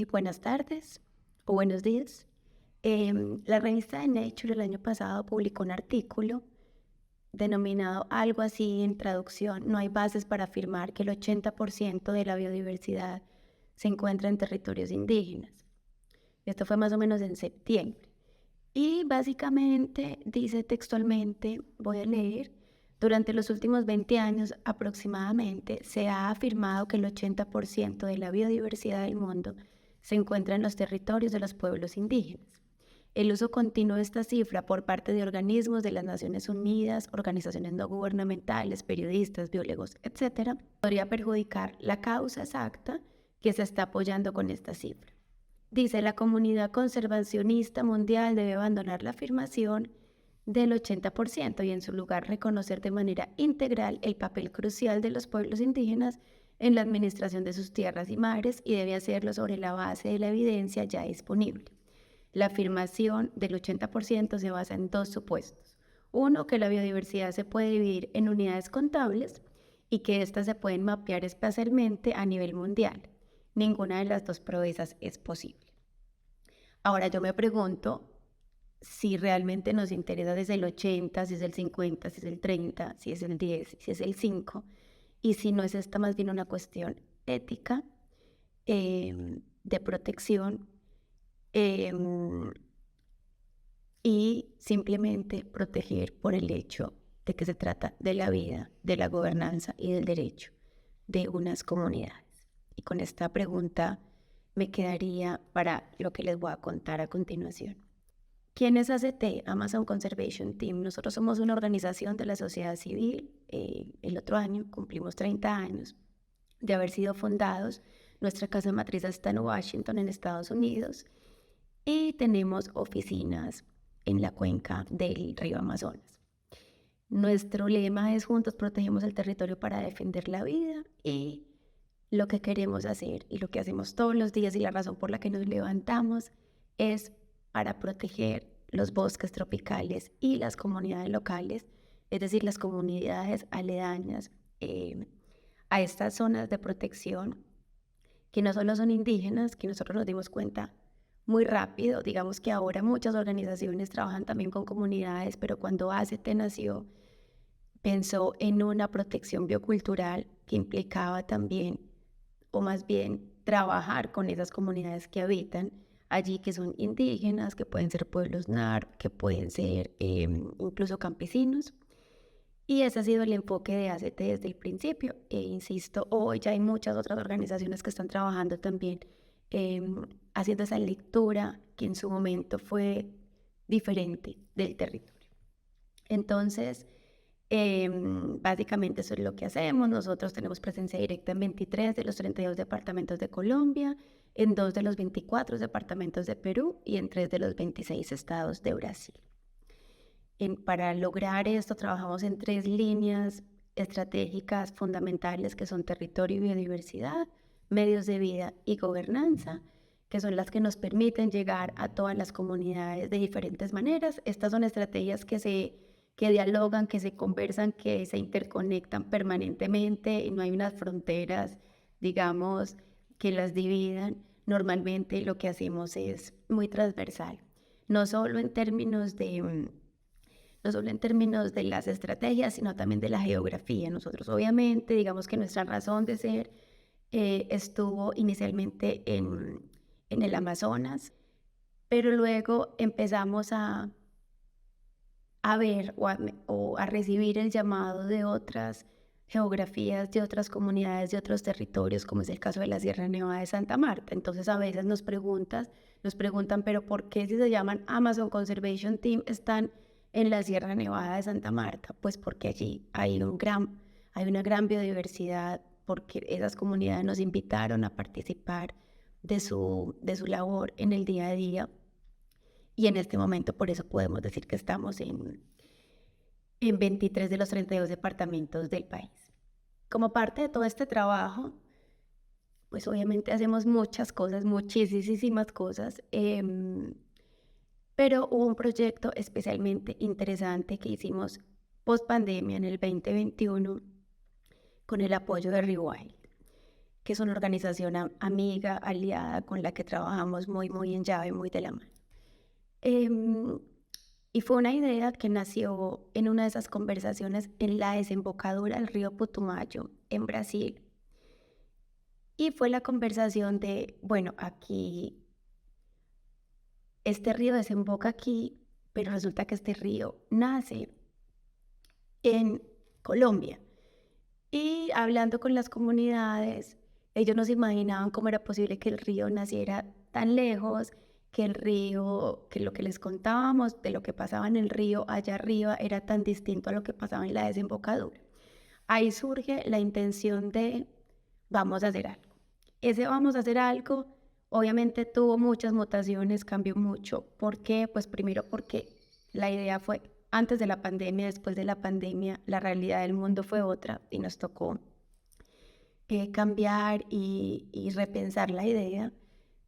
Buenas tardes o buenos días. La revista de Nature el año pasado publicó un artículo denominado algo así en traducción: no hay bases para afirmar que el 80% de la biodiversidad se encuentra en territorios indígenas. Esto fue más o menos en septiembre. Y básicamente dice textualmente, voy a leer: durante los últimos 20 años aproximadamente se ha afirmado que el 80% de la biodiversidad del mundo se encuentra en los territorios de los pueblos indígenas. El uso continuo de esta cifra por parte de organismos de las Naciones Unidas, organizaciones no gubernamentales, periodistas, biólogos, etcétera, podría perjudicar la causa exacta que se está apoyando con esta cifra. Dice: la comunidad conservacionista mundial debe abandonar la afirmación del 80% y en su lugar reconocer de manera integral el papel crucial de los pueblos indígenas en la administración de sus tierras y mares, y debe hacerlo sobre la base de la evidencia ya disponible. La afirmación del 80% se basa en dos supuestos. Uno, que la biodiversidad se puede dividir en unidades contables y que éstas se pueden mapear espacialmente a nivel mundial. Ninguna de las dos proezas es posible. Ahora yo me pregunto si realmente nos interesa desde el 80, si es el 50, si es el 30, si es el 10, si es el 5, y si no es esta más bien una cuestión ética, de protección, em, y simplemente proteger por el hecho de que se trata de la vida, de la gobernanza y del derecho de unas comunidades. Y con esta pregunta me quedaría para lo que les voy a contar a continuación. ¿Quién es ACT? Amazon Conservation Team. Nosotros somos una organización de la sociedad civil. El otro año cumplimos 30 años de haber sido fundados. Nuestra casa matriz está en Washington, en Estados Unidos, y tenemos oficinas en la cuenca del río Amazonas. Nuestro lema es: juntos protegemos el territorio para defender la vida, y lo que queremos hacer y lo que hacemos todos los días y la razón por la que nos levantamos es para proteger los bosques tropicales y las comunidades locales, es decir, las comunidades aledañas a estas zonas de protección, que no solo son indígenas, que nosotros nos dimos cuenta muy rápido. Digamos que ahora muchas organizaciones trabajan también con comunidades, pero cuando ACT nació, pensó en una protección biocultural que implicaba también, o más bien, trabajar con esas comunidades que habitan allí, que son indígenas, que pueden ser pueblos NAR, que pueden ser incluso campesinos. Y ese ha sido el enfoque de ACT desde el principio. E insisto, hoy ya hay muchas otras organizaciones que están trabajando también, haciendo esa lectura que en su momento fue diferente del territorio. Entonces, básicamente eso es lo que hacemos. Nosotros tenemos presencia directa en 23 de los 32 departamentos de Colombia, en 2 de los 24 departamentos de Perú y en 3 de los 26 estados de Brasil. Para lograr esto trabajamos en 3 líneas estratégicas fundamentales, que son territorio y biodiversidad, medios de vida y gobernanza, que son las que nos permiten llegar a todas las comunidades de diferentes maneras. Estas son estrategias que dialogan, que se conversan, que se interconectan permanentemente, y no hay unas fronteras, digamos, que las dividan. Normalmente lo que hacemos es muy transversal, no solo en términos de no solo en términos de las estrategias, sino también de la geografía. Nosotros, obviamente, digamos que nuestra razón de ser estuvo inicialmente en el Amazonas, pero luego empezamos a ver o a recibir el llamado de otras geografías, de otras comunidades, de otros territorios, como es el caso de la Sierra Nevada de Santa Marta. Entonces a veces nos preguntan, pero ¿por qué, si se llaman Amazon Conservation Team, están en la Sierra Nevada de Santa Marta? Pues porque allí hay una gran biodiversidad, porque esas comunidades nos invitaron a participar de su labor en el día a día. Y en este momento, por eso podemos decir que estamos en 23 de los 32 departamentos del país. Como parte de todo este trabajo, pues obviamente hacemos muchas cosas, muchísimas cosas, pero hubo un proyecto especialmente interesante que hicimos post pandemia en el 2021 con el apoyo de Rewild. que es una organización amiga, aliada, con la que trabajamos muy en llave, muy de la mano. Em, y fue una idea que nació en una de esas conversaciones en la desembocadura del río Putumayo, en Brasil. Y fue la conversación de, bueno, aquí, este río desemboca aquí, pero resulta que este río nace en Colombia. Y hablando con las comunidades, ellos no se imaginaban cómo era posible que el río naciera tan lejos, que el río, que lo que les contábamos de lo que pasaba en el río allá arriba era tan distinto a lo que pasaba en la desembocadura. Ahí surge la intención de vamos a hacer algo. Ese vamos a hacer algo, obviamente tuvo muchas mutaciones, cambió mucho. ¿Por qué? Pues primero porque la idea fue antes de la pandemia, después de la pandemia, la realidad del mundo fue otra y nos tocó cambiar y repensar la idea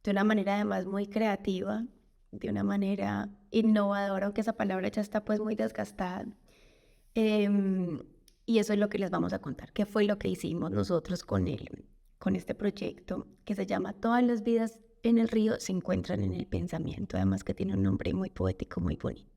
de una manera además muy creativa, de una manera innovadora, aunque esa palabra ya está pues muy desgastada. Em, y eso es lo que les vamos a contar, qué fue lo que hicimos nosotros con este proyecto que se llama Todas las vidas en el río se encuentran en el pensamiento, además que tiene un nombre muy poético, muy bonito.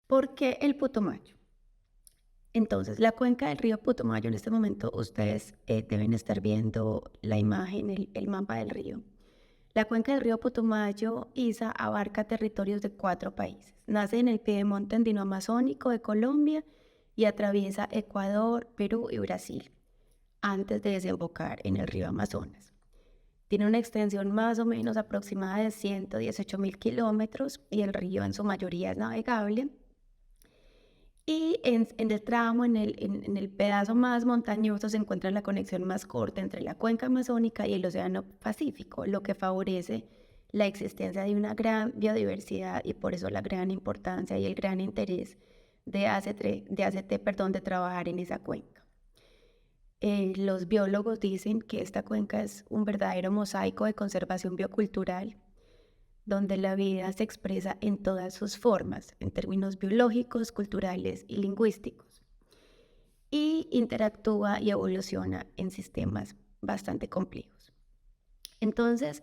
¿Por qué el Putumayo? Entonces, la cuenca del río Putumayo, en este momento ustedes deben estar viendo la imagen, el mapa del río. La cuenca del río Putumayo, Isa, abarca territorios de 4 países. Nace en el piedemonte andino-amazónico de Colombia y atraviesa Ecuador, Perú y Brasil, antes de desembocar en el río Amazonas. Tiene una extensión más o menos aproximada de 118.000 kilómetros y el río en su mayoría es navegable. Y en el tramo, en el pedazo más montañoso, se encuentra la conexión más corta entre la cuenca amazónica y el océano Pacífico, lo que favorece la existencia de una gran biodiversidad y por eso la gran importancia y el gran interés de ACT, de trabajar en esa cuenca. Los biólogos dicen que esta cuenca es un verdadero mosaico de conservación biocultural donde la vida se expresa en todas sus formas, en términos biológicos, culturales y lingüísticos, y interactúa y evoluciona en sistemas bastante complejos. Entonces,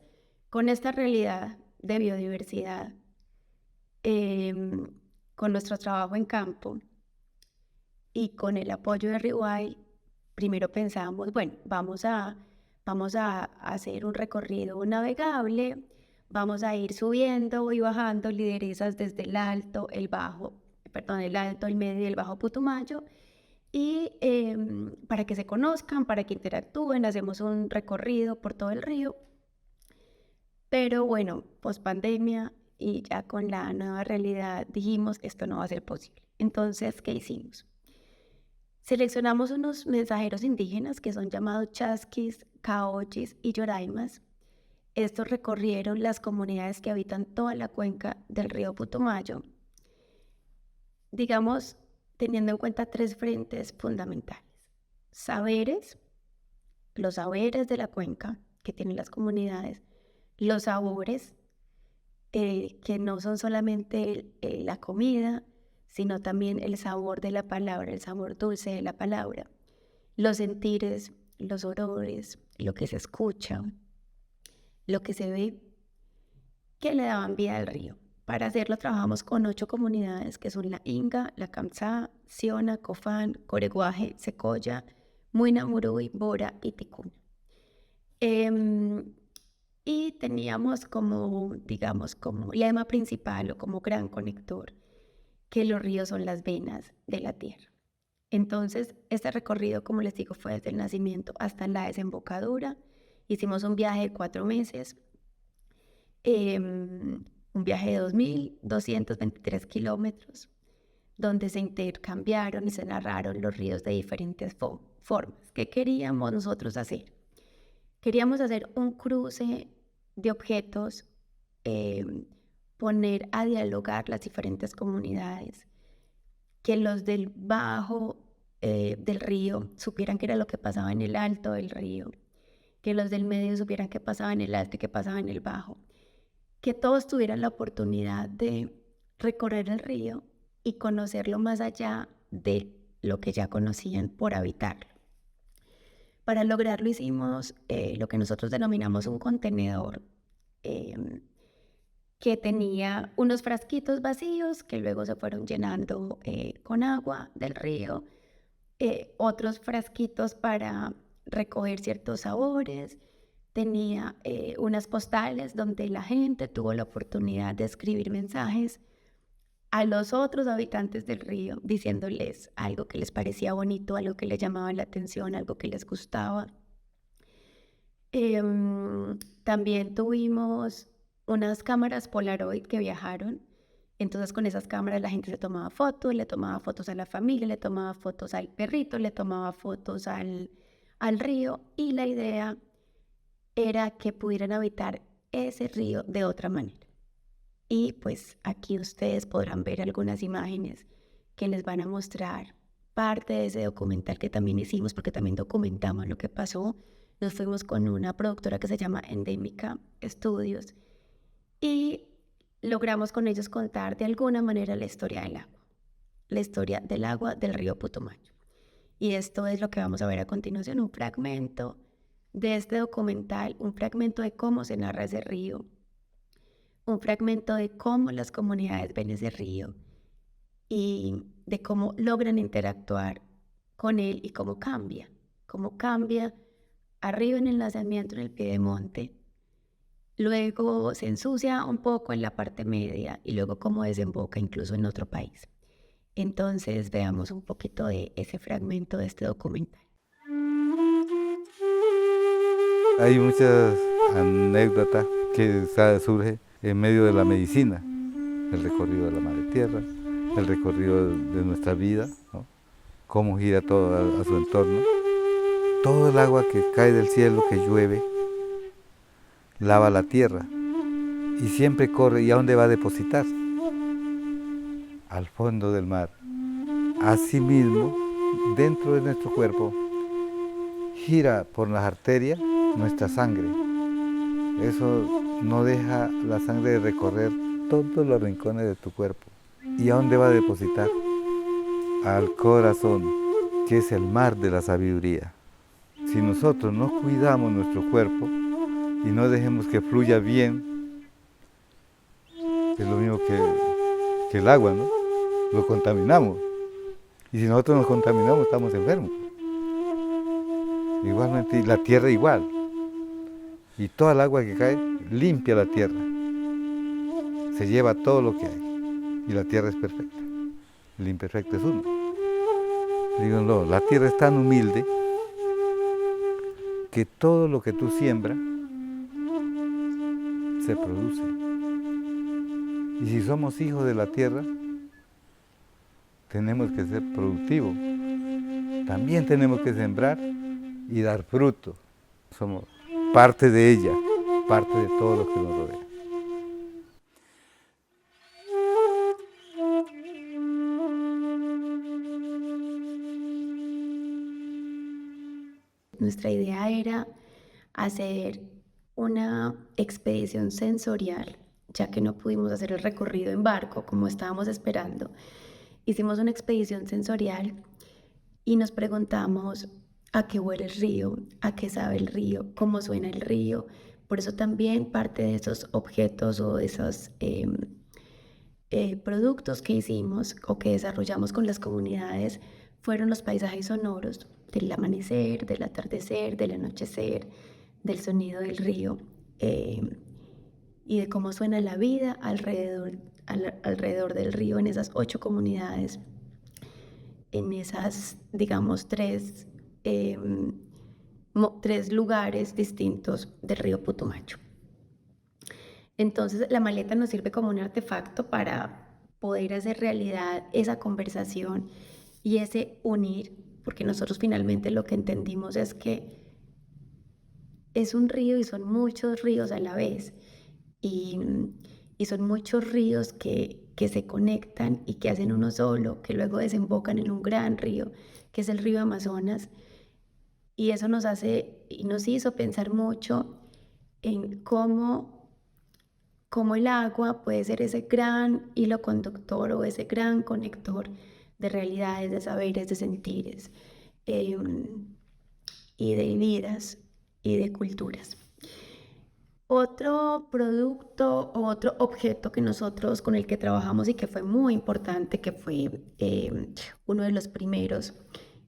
con esta realidad de biodiversidad, con nuestro trabajo en campo y con el apoyo de Rewild, primero pensábamos, bueno, vamos a hacer un recorrido navegable, vamos a ir subiendo y bajando lideresas desde el alto, el alto, el medio y el bajo Putumayo, y para que se conozcan, para que interactúen, hacemos un recorrido por todo el río. Pero bueno, post pandemia y ya con la nueva realidad dijimos, esto no va a ser posible. Entonces, ¿qué hicimos? Seleccionamos unos mensajeros indígenas que son llamados chasquis, caochis y yoraimas. Estos recorrieron las comunidades que habitan toda la cuenca del río Putumayo, digamos, teniendo en cuenta 3 frentes fundamentales. Saberes, los saberes de la cuenca, que tienen las comunidades, los sabores, que no son solamente la comida, sino también el sabor de la palabra, el sabor dulce de la palabra, los sentires, los olores, lo que se escucha, lo que se ve, que le daban vida al río. Para hacerlo trabajamos con 8 comunidades que son la Inga, la Kamsá, Siona, Cofán, Coreguaje, Secoya, Muina, Muruy, Bora y Ticuna. Y teníamos como, digamos, como lema principal o como gran conector que los ríos son las venas de la tierra. Entonces, este recorrido, como les digo, fue desde el nacimiento hasta la desembocadura. Hicimos un viaje de 4 meses, un viaje de 2.223 kilómetros, donde se intercambiaron y se narraron los ríos de diferentes formas. ¿Qué queríamos nosotros hacer? Queríamos hacer un cruce de objetos, poner a dialogar las diferentes comunidades, que los del bajo del río supieran qué era lo que pasaba en el alto del río, que los del medio supieran qué pasaba en el alto y qué pasaba en el bajo, que todos tuvieran la oportunidad de recorrer el río y conocerlo más allá de lo que ya conocían por habitarlo. Para lograrlo hicimos lo que nosotros denominamos un contenedor, que tenía unos frasquitos vacíos que luego se fueron llenando con agua del río, otros frasquitos para recoger ciertos sabores, tenía unas postales donde la gente tuvo la oportunidad de escribir mensajes a los otros habitantes del río, diciéndoles algo que les parecía bonito, algo que les llamaba la atención, algo que les gustaba. También tuvimos unas cámaras Polaroid que viajaron. Entonces con esas cámaras la gente se tomaba fotos, le tomaba fotos a la familia, le tomaba fotos al perrito, le tomaba fotos al río, y la idea era que pudieran habitar ese río de otra manera. Y pues aquí ustedes podrán ver algunas imágenes que les van a mostrar parte de ese documental que también hicimos, porque también documentamos lo que pasó. Nos fuimos con una productora que se llama Endémica Studios y logramos con ellos contar de alguna manera la historia del agua del río Putumayo. Y esto es lo que vamos a ver a continuación, un fragmento de este documental, un fragmento de cómo se narra ese río, un fragmento de cómo las comunidades ven ese río y de cómo logran interactuar con él y cómo cambia arriba en el nacimiento, en el piedemonte, luego se ensucia un poco en la parte media y luego cómo desemboca incluso en otro país. Entonces veamos un poquito de ese fragmento de este documental. Hay muchas anécdotas que surgen en medio de la medicina, el recorrido de la madre tierra, el recorrido de nuestra vida, ¿no? Cómo gira todo a su entorno. Todo el agua que cae del cielo, que llueve, lava la tierra y siempre corre. ¿Y a dónde va a depositar? Al fondo del mar. Asimismo, dentro de nuestro cuerpo, gira por las arterias nuestra sangre. Eso no deja la sangre de recorrer todos los rincones de tu cuerpo. ¿Y a dónde va a depositar? Al corazón, que es el mar de la sabiduría. Si nosotros no cuidamos nuestro cuerpo y no dejemos que fluya bien, es lo mismo que el agua, ¿no? Lo contaminamos. Y si nosotros nos contaminamos, estamos enfermos. Igualmente, y la tierra igual. Y toda el agua que cae limpia la tierra. Se lleva todo lo que hay. Y la tierra es perfecta. El imperfecto es uno. Digo, no, la tierra es tan humilde que todo lo que tú siembras se produce. Y si somos hijos de la tierra, tenemos que ser productivos. También tenemos que sembrar y dar fruto. Somos parte de ella, parte de todo lo que nos rodea. Nuestra idea era hacer una expedición sensorial, ya que no pudimos hacer el recorrido en barco como estábamos esperando. Hicimos una expedición sensorial y nos preguntamos a qué huele el río, a qué sabe el río, cómo suena el río. Por eso también parte de esos objetos o de esos productos que hicimos o que desarrollamos con las comunidades fueron los paisajes sonoros del amanecer, del atardecer, del anochecer, del sonido del río y de cómo suena la vida alrededor del río en esas 8 comunidades, en esas, digamos, tres lugares distintos del río Putumayo. Entonces la maleta nos sirve como un artefacto para poder hacer realidad esa conversación y ese unir, porque nosotros finalmente lo que entendimos es que es un río y son muchos ríos a la vez y, y son muchos ríos que se conectan y que hacen uno solo, que luego desembocan en un gran río, que es el río Amazonas, y eso nos hace y nos hizo pensar mucho en cómo el agua puede ser ese gran hilo conductor o ese gran conector de realidades, de saberes, de sentires y de vidas y de culturas. Otro producto o otro objeto que nosotros con el que trabajamos y que fue muy importante, que fue uno de los primeros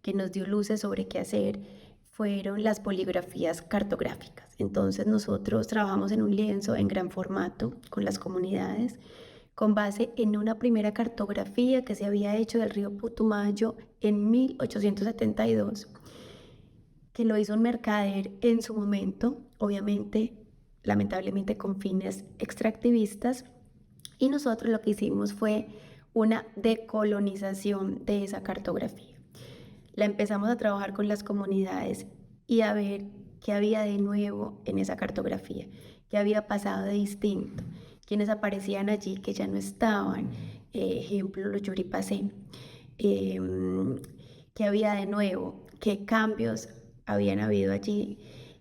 que nos dio luces sobre qué hacer, fueron las poligrafías cartográficas. Entonces nosotros trabajamos en un lienzo en gran formato con las comunidades, con base en una primera cartografía que se había hecho del río Putumayo en 1872, que lo hizo un mercader en su momento, obviamente, lamentablemente con fines extractivistas, y nosotros lo que hicimos fue una decolonización de esa cartografía. La empezamos a trabajar con las comunidades y a ver qué había de nuevo en esa cartografía, qué había pasado de distinto, quiénes aparecían allí que ya no estaban, ejemplo los Yuripacén, qué había de nuevo, qué cambios habían habido allí.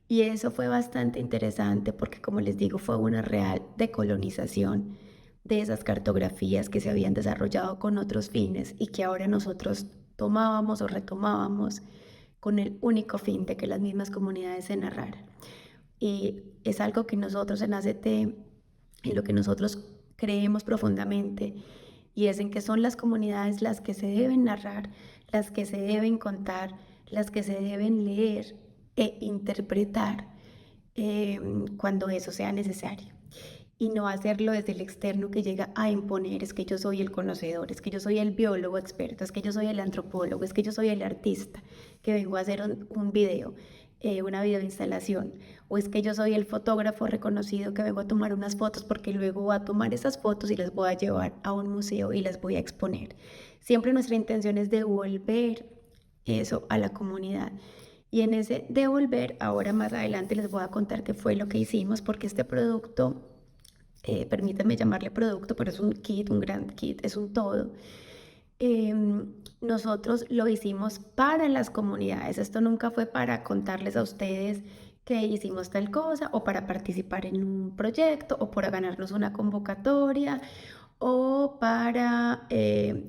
Y eso fue bastante interesante porque, como les digo, fue una real decolonización de esas cartografías que se habían desarrollado con otros fines y que ahora nosotros tomábamos o retomábamos con el único fin de que las mismas comunidades se narraran. Y es algo que nosotros en ACT, en lo que nosotros creemos profundamente, y es en que son las comunidades las que se deben narrar, las que se deben contar, las que se deben leer e interpretar cuando eso sea necesario. Y no hacerlo desde el externo que llega a imponer, es que yo soy el conocedor, es que yo soy el biólogo experto, es que yo soy el antropólogo, es que yo soy el artista que vengo a hacer un video, una videoinstalación, o es que yo soy el fotógrafo reconocido que vengo a tomar unas fotos porque luego voy a tomar esas fotos y las voy a llevar a un museo y las voy a exponer. Siempre nuestra intención es devolver eso a la comunidad. Y en ese devolver, ahora más adelante les voy a contar qué fue lo que hicimos, porque este producto, permítanme llamarle producto, pero es un kit, un gran kit, es un todo. Nosotros lo hicimos para las comunidades. Esto nunca fue para contarles a ustedes que hicimos tal cosa o para participar en un proyecto o para ganarnos una convocatoria o para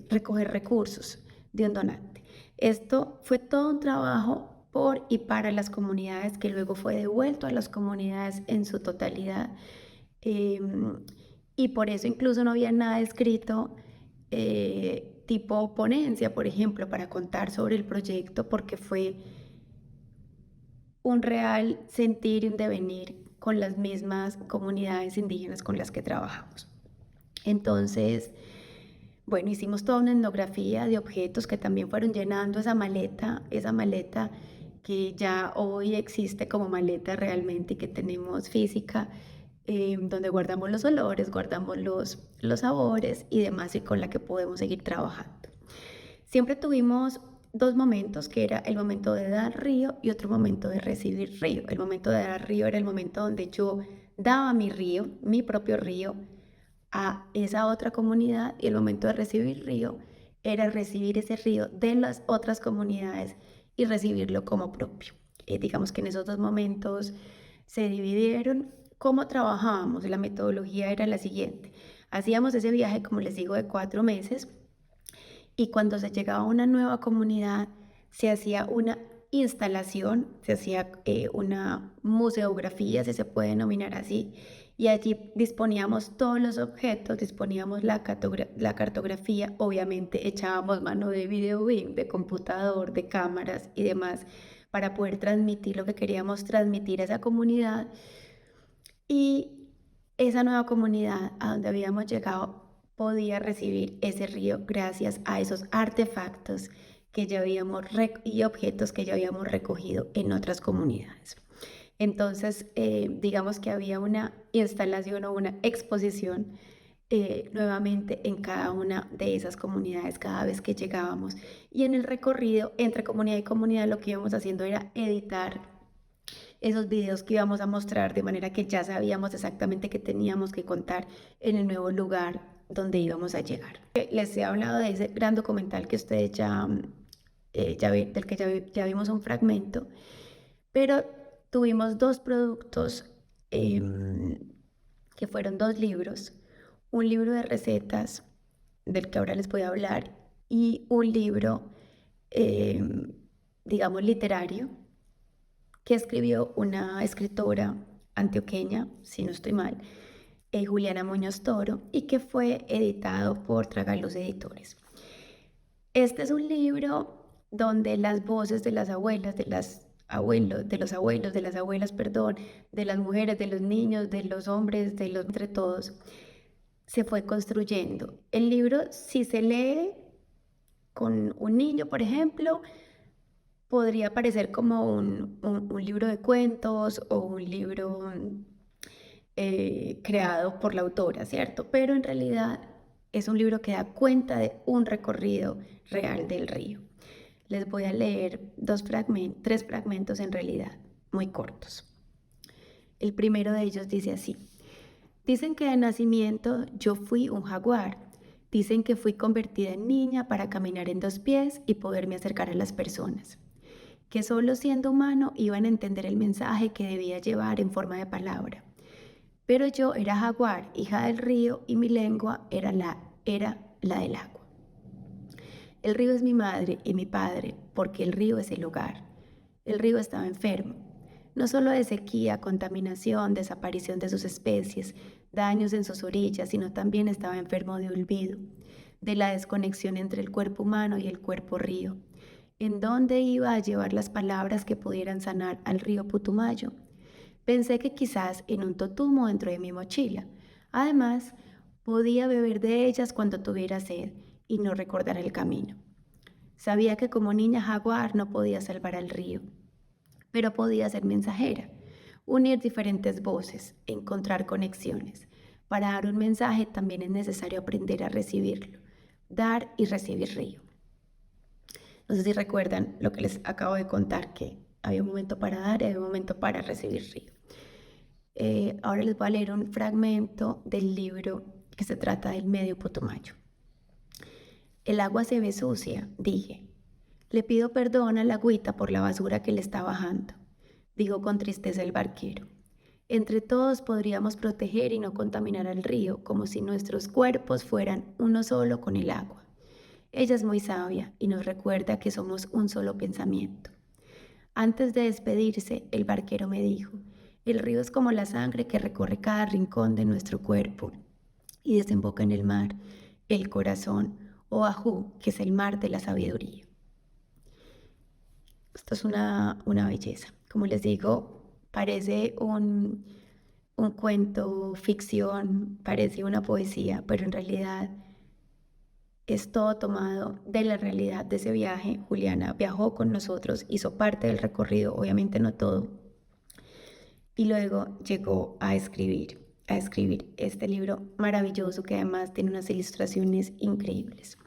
recoger recursos de un donante. Esto fue todo un trabajo por y para las comunidades que luego fue devuelto a las comunidades en su totalidad. Y por eso incluso no había nada escrito tipo ponencia, por ejemplo, para contar sobre el proyecto, porque fue un real sentir y un devenir con las mismas comunidades indígenas con las que trabajamos. Entonces, bueno, hicimos toda una etnografía de objetos que también fueron llenando esa maleta que ya hoy existe como maleta realmente y que tenemos física, donde guardamos los olores, guardamos los sabores y demás, y con la que podemos seguir trabajando. Siempre tuvimos dos momentos, que era el momento de dar río y otro momento de recibir río. El momento de dar río era el momento donde yo daba mi río, mi propio río, a esa otra comunidad, y el momento de recibir río era recibir ese río de las otras comunidades y recibirlo como propio. Digamos que en esos dos momentos Se dividieron. ¿Cómo trabajábamos? La metodología era la siguiente. Hacíamos ese viaje, como les digo, de 4 meses, y cuando se llegaba a una nueva comunidad, se hacía una instalación, se hacía una museografía, si se puede denominar así, y allí disponíamos todos los objetos, disponíamos la cartografía, obviamente echábamos mano de video BIM, de computador, de cámaras y demás, para poder transmitir lo que queríamos transmitir a esa comunidad. Y esa nueva comunidad a donde habíamos llegado podía recibir ese río gracias a esos artefactos que ya habíamos y objetos que ya habíamos recogido en otras comunidades. Entonces, digamos que había una instalación o una exposición nuevamente en cada una de esas comunidades cada vez que llegábamos. Y en el recorrido entre comunidad y comunidad lo que íbamos haciendo era editar esos videos que íbamos a mostrar, de manera que ya sabíamos exactamente qué teníamos que contar en el nuevo lugar donde íbamos a llegar. Les he hablado de ese gran documental que ustedes del que ya vimos un fragmento, pero tuvimos 2 productos que fueron 2 libros, un libro de recetas del que ahora les voy a hablar y un libro, digamos, literario, que escribió una escritora antioqueña, si no estoy mal, Juliana Muñoz Toro, y que fue editado por Tragaluz Editores. Este es un libro donde las voces de las abuelas, de los abuelos, de las abuelas, perdón, de las mujeres, de los niños, de los hombres, entre todos, se fue construyendo. El libro, si se lee con un niño, por ejemplo, podría parecer como un libro de cuentos o un libro creado por la autora, ¿cierto? Pero en realidad es un libro que da cuenta de un recorrido real del río. Les voy a leer 3 fragmentos en realidad, muy cortos. El primero de ellos dice así: dicen que de nacimiento yo fui un jaguar. Dicen que fui convertida en niña para caminar en 2 pies y poderme acercar a las personas. Que solo siendo humano iban a entender el mensaje que debía llevar en forma de palabra. Pero yo era jaguar, hija del río, y mi lengua era la del agua. El río es mi madre y mi padre, porque el río es el hogar. El río estaba enfermo, no solo de sequía, contaminación, desaparición de sus especies, daños en sus orillas, sino también estaba enfermo de olvido, de la desconexión entre el cuerpo humano y el cuerpo río. ¿En dónde iba a llevar las palabras que pudieran sanar al río Putumayo? Pensé que quizás en un totumo dentro de mi mochila. Además, podía beber de ellas cuando tuviera sed y no recordar el camino. Sabía que como niña jaguar no podía salvar al río, pero podía ser mensajera, unir diferentes voces, encontrar conexiones. Para dar un mensaje también es necesario aprender a recibirlo, dar y recibir río. No sé si recuerdan lo que les acabo de contar, que había un momento para dar y había un momento para recibir río. Ahora les voy a leer un fragmento del libro que se trata del medio Putumayo. El agua se ve sucia, dije. Le pido perdón a la agüita por la basura que le está bajando, dijo con tristeza el barquero. Entre todos podríamos proteger y no contaminar al río, como si nuestros cuerpos fueran uno solo con el agua. Ella es muy sabia y nos recuerda que somos un solo pensamiento. Antes de despedirse, el barquero me dijo: el río es como la sangre que recorre cada rincón de nuestro cuerpo y desemboca en el mar, el corazón, o Ajú, que es el mar de la sabiduría. Esto es una belleza. Como les digo, parece un cuento, ficción, parece una poesía, pero en realidad es todo tomado de la realidad de ese viaje. Juliana viajó con nosotros, hizo parte del recorrido, obviamente no todo, y luego llegó a escribir este libro maravilloso que además tiene unas ilustraciones increíbles.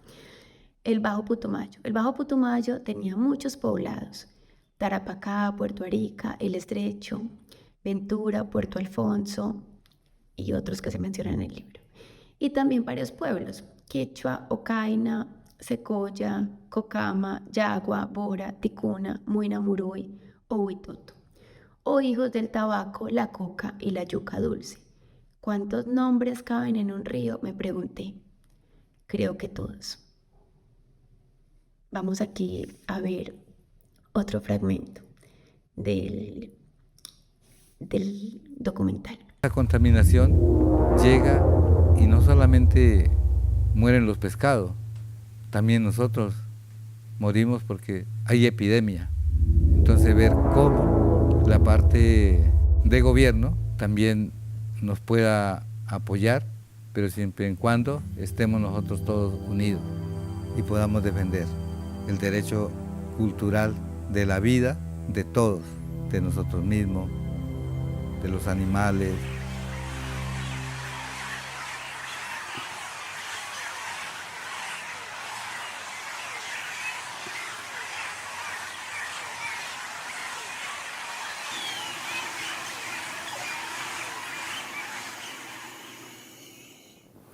El Bajo Putumayo. El Bajo Putumayo tenía muchos poblados: Tarapacá, Puerto Arica, El Estrecho, Ventura, Puerto Alfonso y otros que se mencionan en el libro. Y también varios pueblos: Quechua, Ocaina, Secoya, Cocama, Yagua, Bora, Ticuna, Muina Muruy o Huitoto. o hijos del tabaco, la coca y la yuca dulce. ¿Cuántos nombres caben en un río?, me pregunté. Creo que todos. Vamos aquí a ver otro fragmento del documental. La contaminación llega y no solamente mueren los pescados, también nosotros morimos porque hay epidemia. Entonces ver cómo la parte de gobierno también nos pueda apoyar, pero siempre y cuando estemos nosotros todos unidos y podamos defender el derecho cultural de la vida de todos, de nosotros mismos, de los animales.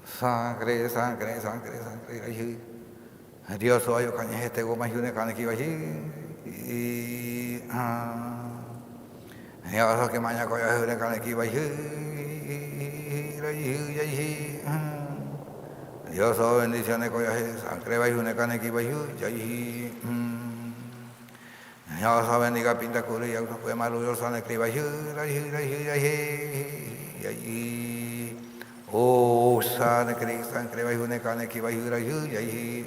Sangre, sangre, sangre, sangre. Dios soy yo cañe este goma y una cane que va allí. Dios que mañana coya una cane que va allí. Dios soy bendiciones coya sangre va y una cane que va allí. Dios soy bendiga pinta cura y auto fue malo Dios soy que va allí. Oh, sangre, sangre, vai une cane que vai aí.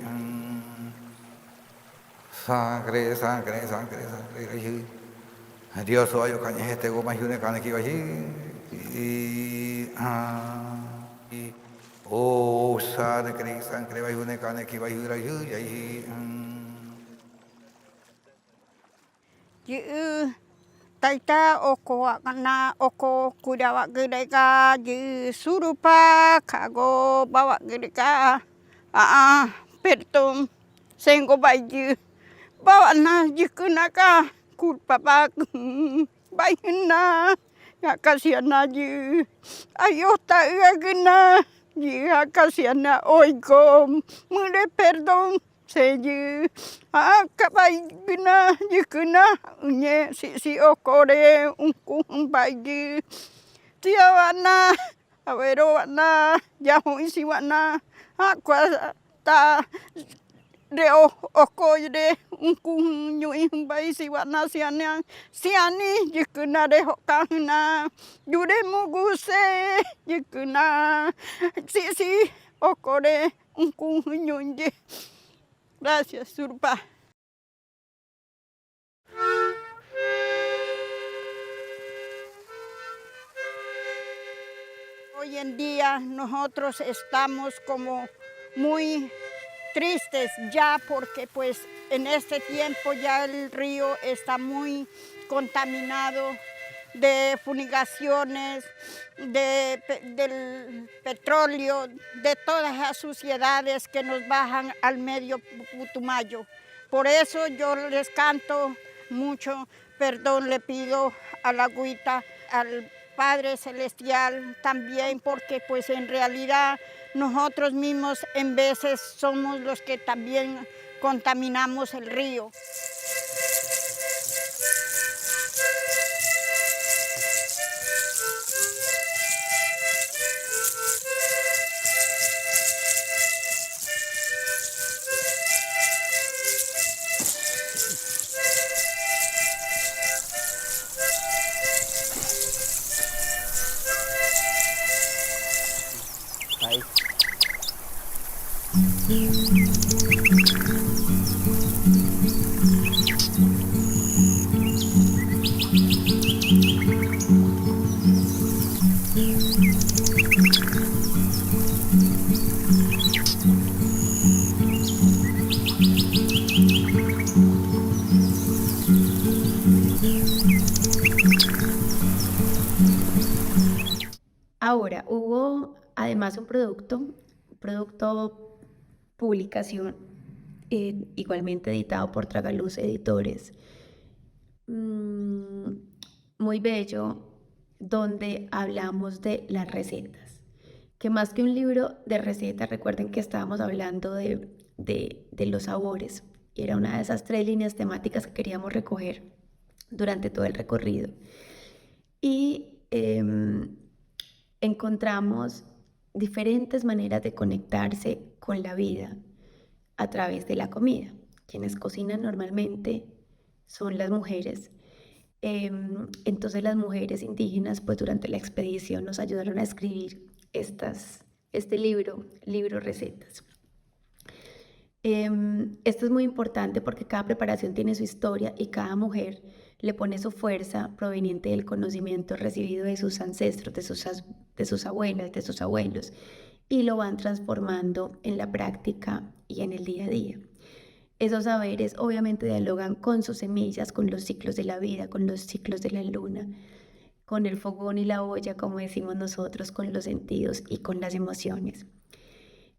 Sangre, sangre, sangre, sangre, aí. Dios soy yo cañe este goma y une cane que vai oh, sangre, sangre, vai une cane que vai aí. Taita oko kana oko kurawa gereka ji surupa kago bawa gereka pertom sengo baiji bawa na jikunaka kulpa pak bayina ya kasiana ji ayo ta gena ji kasiana oikom mure perdón seji kabay gina jikuna unye si okore un baiji tiawana awero wana yahu isiwana kwa ta de okore un nyui bai siwana siani jikuna de hokana jure muguse jikuna si okore un nyunje. Gracias, Surpa. Hoy en día nosotros estamos como muy tristes ya porque pues en este tiempo ya el río está muy contaminado de fumigaciones, del petróleo, de todas las suciedades que nos bajan al medio Putumayo. Por eso yo les canto mucho, perdón le pido a la agüita, al Padre Celestial también, porque pues en realidad nosotros mismos en veces somos los que también contaminamos el río. Ahora, hubo además un producto publicación, igualmente editado por Tragaluz Editores, muy bello, donde hablamos de las recetas, que más que un libro de recetas, recuerden que estábamos hablando de los sabores, y era una de esas 3 líneas temáticas que queríamos recoger durante todo el recorrido. y encontramos diferentes maneras de conectarse con la vida a través de la comida. Quienes cocinan normalmente son las mujeres. Entonces las mujeres indígenas, pues durante la expedición nos ayudaron a escribir este libro recetas. Esto es muy importante porque cada preparación tiene su historia y cada mujer le pone su fuerza proveniente del conocimiento recibido de sus ancestros, de sus abuelas, de sus abuelos, y lo van transformando en la práctica y en el día a día. Esos saberes obviamente dialogan con sus semillas, con los ciclos de la vida, con los ciclos de la luna, con el fogón y la olla, como decimos nosotros, con los sentidos y con las emociones.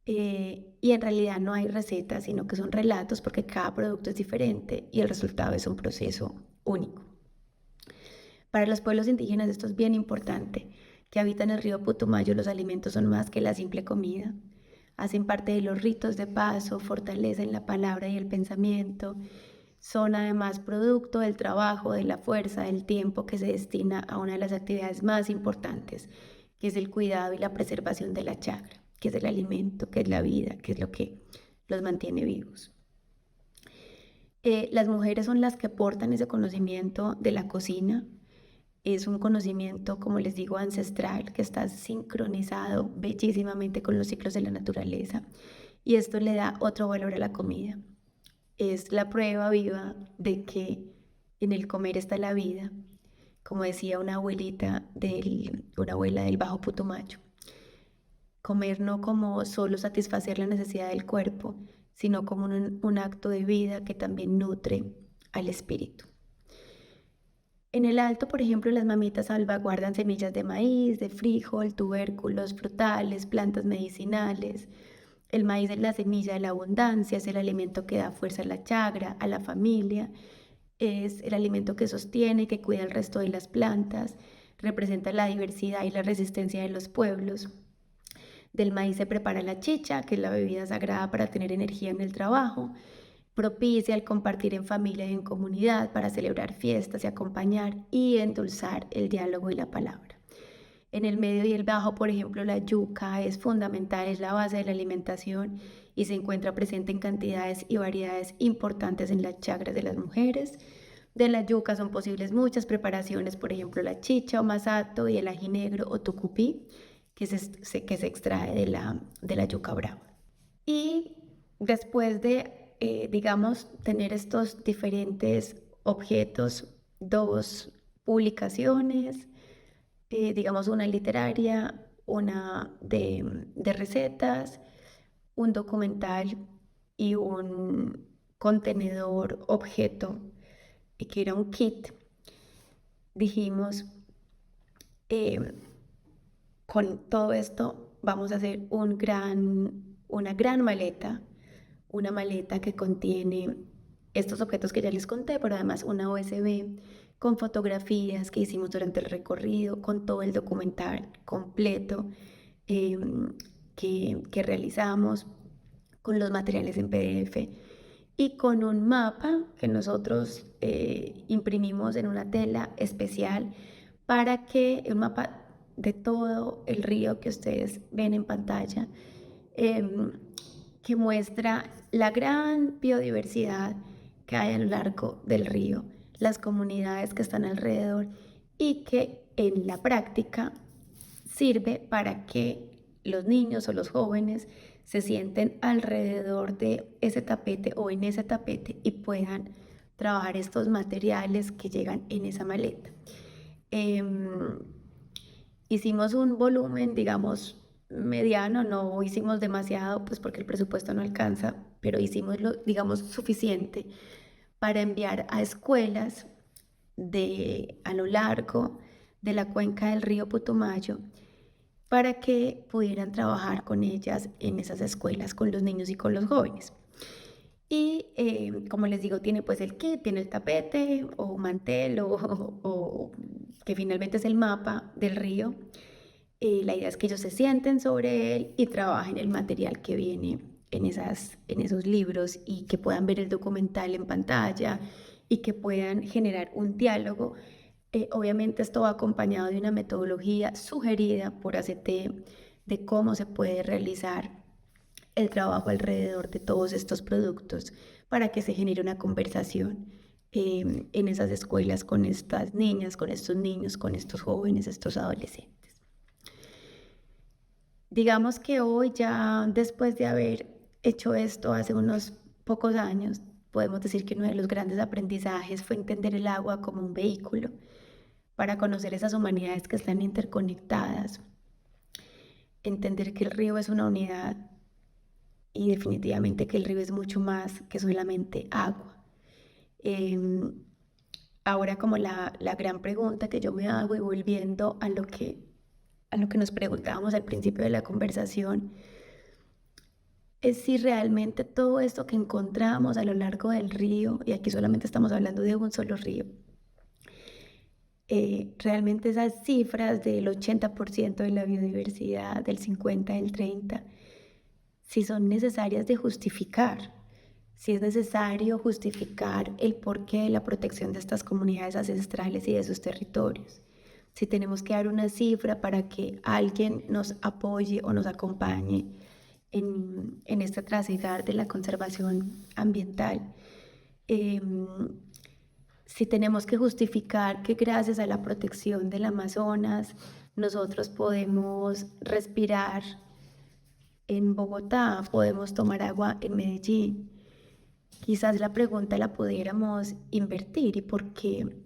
Y en realidad no hay recetas, sino que son relatos porque cada producto es diferente y el resultado es un proceso único. Para los pueblos indígenas esto es bien importante, que habitan el río Putumayo. Los alimentos son más que la simple comida. Hacen parte de los ritos de paso, fortalecen la palabra y el pensamiento. Son además producto del trabajo, de la fuerza, del tiempo que se destina a una de las actividades más importantes, que es el cuidado y la preservación de la chacra, que es el alimento, que es la vida, que es lo que los mantiene vivos. Las mujeres son las que aportan ese conocimiento de la cocina. Es un conocimiento, como les digo, ancestral, que está sincronizado bellísimamente con los ciclos de la naturaleza. Y esto le da otro valor a la comida. Es la prueba viva de que en el comer está la vida, como decía una abuela del Bajo Putumayo. Comer no como solo satisfacer la necesidad del cuerpo, sino como un acto de vida que también nutre al espíritu. En el Alto, por ejemplo, las mamitas salvaguardan semillas de maíz, de frijol, tubérculos, frutales, plantas medicinales. El maíz es la semilla de la abundancia, es el alimento que da fuerza a la chacra, a la familia. Es el alimento que sostiene, que cuida el resto de las plantas. Representa la diversidad y la resistencia de los pueblos. Del maíz se prepara la chicha, que es la bebida sagrada para tener energía en el trabajo. Propicia el compartir en familia y en comunidad para celebrar fiestas y acompañar y endulzar el diálogo y la palabra. En el medio y el bajo, por ejemplo, la yuca es fundamental, es la base de la alimentación y se encuentra presente en cantidades y variedades importantes en las chacras de las mujeres. De la yuca son posibles muchas preparaciones, por ejemplo, la chicha o masato y el ají negro o tucupí, que se extrae de la yuca brava. Y después de tener estos diferentes objetos, 2 publicaciones, una literaria, una de recetas, un documental y un contenedor objeto, que era un kit. Dijimos, con todo esto vamos a hacer una gran maleta, una maleta que contiene estos objetos que ya les conté, pero además una USB con fotografías que hicimos durante el recorrido, con todo el documental completo que realizamos, con los materiales en PDF y con un mapa que nosotros imprimimos en una tela especial para que un mapa de todo el río que ustedes ven en pantalla, que muestra la gran biodiversidad que hay a lo largo del río, las comunidades que están alrededor y que en la práctica sirve para que los niños o los jóvenes se sienten alrededor de ese tapete o en ese tapete y puedan trabajar estos materiales que llegan en esa maleta. Hicimos un volumen, mediano, no hicimos demasiado, pues porque el presupuesto no alcanza, pero hicimos lo, suficiente para enviar a escuelas a lo largo de la cuenca del río Putumayo para que pudieran trabajar con ellas en esas escuelas, con los niños y con los jóvenes. Y como les digo, tiene pues el kit, tiene el tapete o mantel o que finalmente es el mapa del río. La idea es que ellos se sienten sobre él y trabajen el material que viene en esos libros y que puedan ver el documental en pantalla y que puedan generar un diálogo Obviamente esto va acompañado de una metodología sugerida por ACT de cómo se puede realizar el trabajo alrededor de todos estos productos para que se genere una conversación en esas escuelas con estas niñas, con estos niños, con estos jóvenes, estos adolescentes. Digamos que hoy, ya después de haber hecho esto hace unos pocos años, podemos decir que uno de los grandes aprendizajes fue entender el agua como un vehículo para conocer esas humanidades que están interconectadas, entender que el río es una unidad y definitivamente que el río es mucho más que solamente agua. Ahora como la gran pregunta que yo me hago, y volviendo a lo que nos preguntábamos al principio de la conversación, es si realmente todo esto que encontramos a lo largo del río, y aquí solamente estamos hablando de un solo río, realmente esas cifras del 80% de la biodiversidad, del 50, del 30, si son necesarias de justificar, si es necesario justificar el porqué de la protección de estas comunidades ancestrales y de sus territorios, si tenemos que dar una cifra para que alguien nos apoye o nos acompañe en este trasegar de la conservación ambiental, si tenemos que justificar que gracias a la protección del Amazonas nosotros podemos respirar en Bogotá, podemos tomar agua en Medellín, quizás la pregunta la pudiéramos invertir. ¿Y por qué?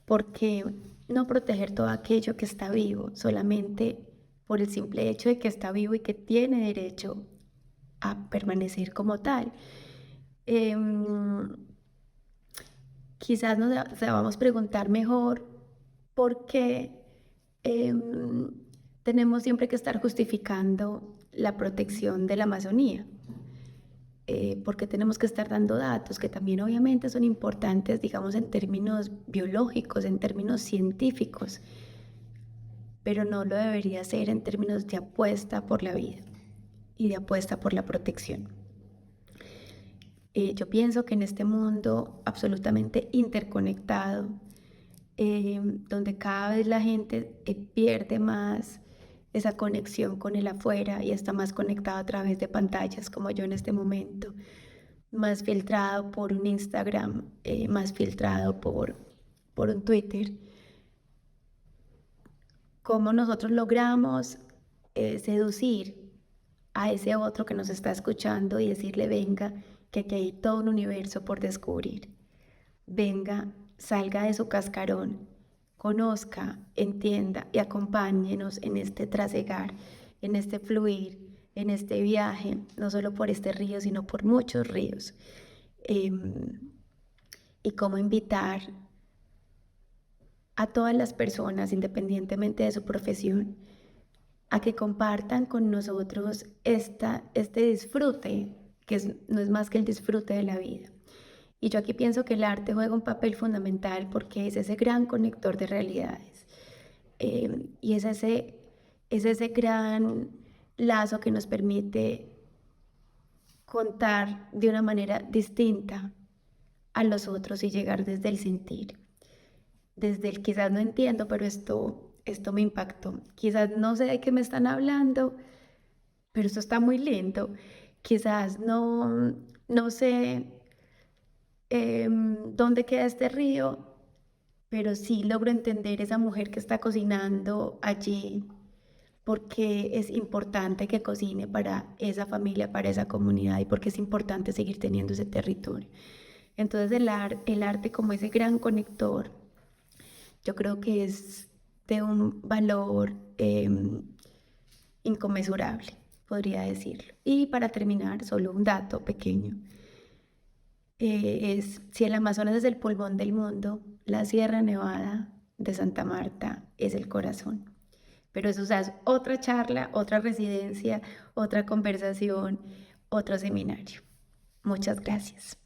Porque no proteger todo aquello que está vivo solamente por el simple hecho de que está vivo y que tiene derecho a permanecer como tal? Quizás nos debamos preguntar mejor por qué tenemos siempre que estar justificando la protección de la Amazonía. Porque tenemos que estar dando datos que también obviamente son importantes, digamos, en términos biológicos, en términos científicos, pero no lo debería ser en términos de apuesta por la vida y de apuesta por la protección. Yo pienso que en este mundo absolutamente interconectado, donde cada vez la gente pierde más esa conexión con el afuera y está más conectado a través de pantallas, como yo en este momento, más filtrado por un Instagram, más filtrado por un Twitter. ¿Cómo nosotros logramos seducir a ese otro que nos está escuchando y decirle: venga, que aquí hay todo un universo por descubrir? Venga, salga de su cascarón, conozca, entienda y acompáñenos en este trasegar, en este fluir, en este viaje, no solo por este río, sino por muchos ríos. Y cómo invitar a todas las personas, independientemente de su profesión, a que compartan con nosotros este disfrute, que no es más que el disfrute de la vida. Y yo aquí pienso que el arte juega un papel fundamental porque es ese gran conector de realidades. Y es ese gran lazo que nos permite contar de una manera distinta a los otros y llegar desde el sentir. Desde el quizás no entiendo, pero esto me impactó. Quizás no sé de qué me están hablando, pero esto está muy lindo. Quizás no sé dónde queda este río, pero sí logro entender esa mujer que está cocinando allí, porque es importante que cocine para esa familia, para esa comunidad, y porque es importante seguir teniendo ese territorio. Entonces el arte como ese gran conector, yo creo que es de un valor inconmensurable, podría decirlo. Y para terminar, solo un dato pequeño. Si el Amazonas es el pulmón del mundo, la Sierra Nevada de Santa Marta es el corazón. Pero eso es otra charla, otra residencia, otra conversación, otro seminario. Muchas gracias.